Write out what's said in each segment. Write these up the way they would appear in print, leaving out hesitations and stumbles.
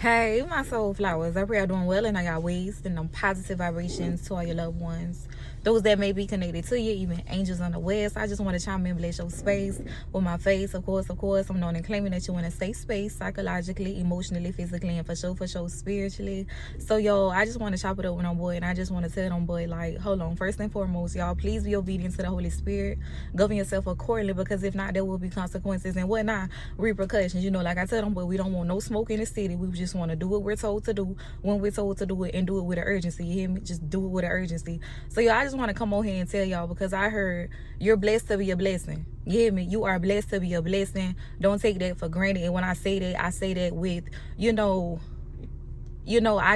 Hey, my soul flowers. I pray y'all doing well and I got ways and them positive vibrations to all your loved ones. Those that may be connected to you, even angels unaware. So I just want to chime in, bless your space with my face. Of course, I'm known and claiming that you want to stay space psychologically, emotionally, physically, and for sure, spiritually. So, yo, I just want to chop it up with them boy, and I just want to tell them boy, like, hold on. First and foremost, y'all, please be obedient to the Holy Spirit. Govern yourself accordingly, because if not, there will be consequences and whatnot, repercussions. You know, like I tell them boy, we don't want no smoke in the city. We just want to do what we're told to do when we're told to do it, and do it with an urgency. You hear me? Just do it with an urgency. So, yo, I just want to come on here and tell y'all, because I heard you're blessed to be a blessing. You hear me? You are blessed to be a blessing. Don't take that for granted. And when I say that, I say that with, I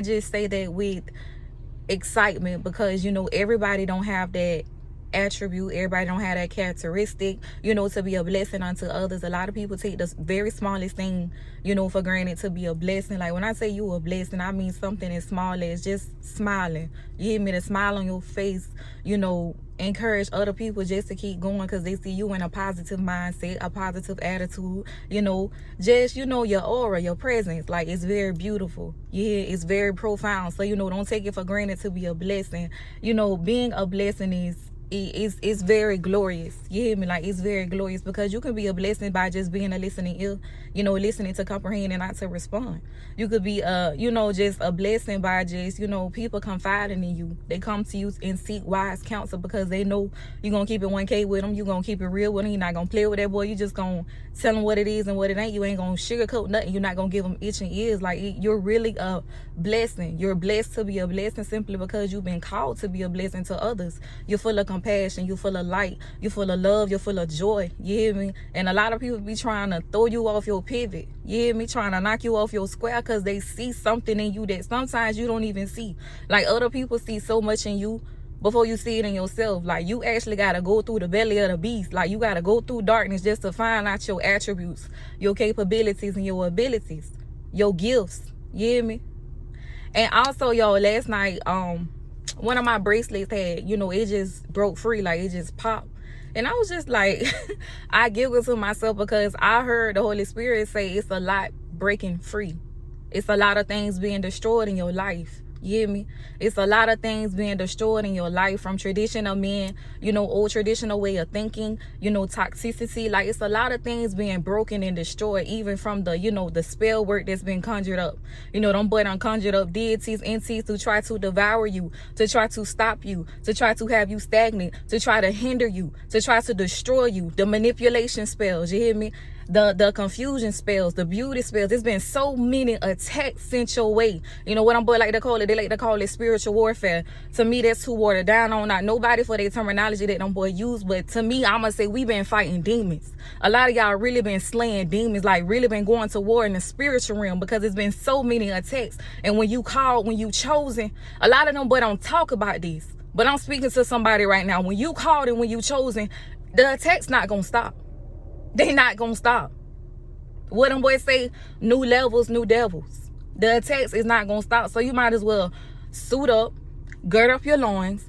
just say that with excitement, because, everybody don't have that attribute. Everybody don't have that characteristic, to be a blessing unto others. A lot of people take the very smallest thing, for granted to be a blessing. Like when I say you a blessing, I mean something as small as just smiling. You hear me? The smile on your face, encourage other people just to keep going, because they see you in a positive mindset, a positive attitude, just, your aura, your presence. Like, it's very beautiful. Yeah, it's very profound. So, don't take it for granted to be a blessing. Being a blessing is very glorious. You hear me? Like, it's very glorious, because you can be a blessing by just being a listening ear, listening to comprehend and not to respond. You could be just a blessing by just, people confiding in you. They come to you and seek wise counsel, because they know you're gonna keep it 1K with them. You're gonna keep it real with them. You're not gonna play with that boy. You just gonna tell them what it is and what it ain't. You ain't gonna sugarcoat nothing. You're not gonna give them itching ears. Like, you're really a blessing. You're blessed to be a blessing simply because you've been called to be a blessing to others. You're full of compassion, you're full of light, you're full of love, you're full of joy. You hear me? And a lot of people be trying to throw you off your pivot. You hear me? Trying to knock you off your square, because they see something in you that sometimes you don't even see. Like, other people see so much in you before you see it in yourself. Like, you actually got to go through the belly of the beast. Like, you got to go through darkness just to find out your attributes, your capabilities, and your abilities, your gifts. You hear me? And also, y'all, last night, one of my bracelets had, it just broke free. Like, it just popped. And I was just like, I giggled to myself, because I heard the Holy Spirit say it's a lot breaking free. It's a lot of things being destroyed in your life. You hear me? It's a lot of things being destroyed in your life, from traditional men, old traditional way of thinking, toxicity. Like, it's a lot of things being broken and destroyed, even from the, the spell work that's been conjured up. Them boy done conjured up deities, entities to try to devour you, to try to stop you, to try to have you stagnant, to try to hinder you, to try to destroy you. The manipulation spells, you hear me? The confusion spells, the beauty spells. There's been so many attacks sent your way. What I'm boy like to call it? They like to call it spiritual warfare. To me, that's too watered down on. Not nobody for their terminology that them boy use, but to me, I'ma say we been fighting demons. A lot of y'all really been slaying demons, like really been going to war in the spiritual realm, because there's been so many attacks. And when you called, when you chosen, a lot of them boy don't talk about this. But I'm speaking to somebody right now. When you called and when you chosen, the attack's not gonna stop. They not gonna stop. What them boys say, new levels, new devils. The attacks is not gonna stop. So you might as well suit up, gird up your loins,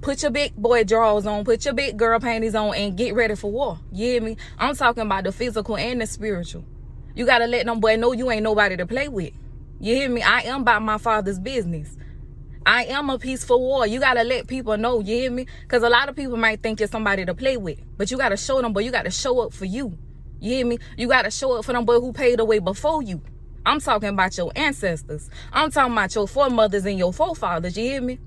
put your big boy drawers on, put your big girl panties on, and get ready for war. You hear me? I'm talking about the physical and the spiritual. You gotta let them boy know you ain't nobody to play with. You hear me? I am about my Father's business. I am a peaceful war. You got to let people know, you hear me? Because a lot of people might think you're somebody to play with. But you got to show them, boy, you got to show up for you. You hear me? You got to show up for them, boy, who paid the way before you. I'm talking about your ancestors. I'm talking about your foremothers and your forefathers, you hear me?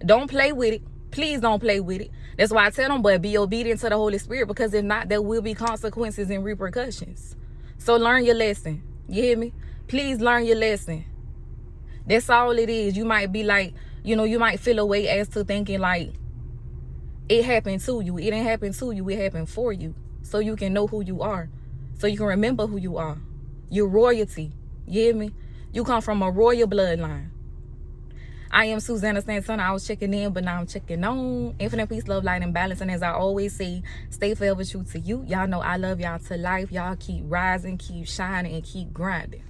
Don't play with it. Please don't play with it. That's why I tell them, boy, be obedient to the Holy Spirit, because if not, there will be consequences and repercussions. So learn your lesson. You hear me? Please learn your lesson. That's all it is. You might be like, you might feel a way as to thinking like it happened to you. It didn't happen to you. It happened for you. So you can know who you are. So you can remember who you are. You're royalty. You hear me? You come from a royal bloodline. I am SusannahSantana. I was checking in, but now I'm checking on. Infinite peace, love, light, and balance. And as I always say, stay forever true to you. Y'all know I love y'all to life. Y'all keep rising, keep shining, and keep grinding.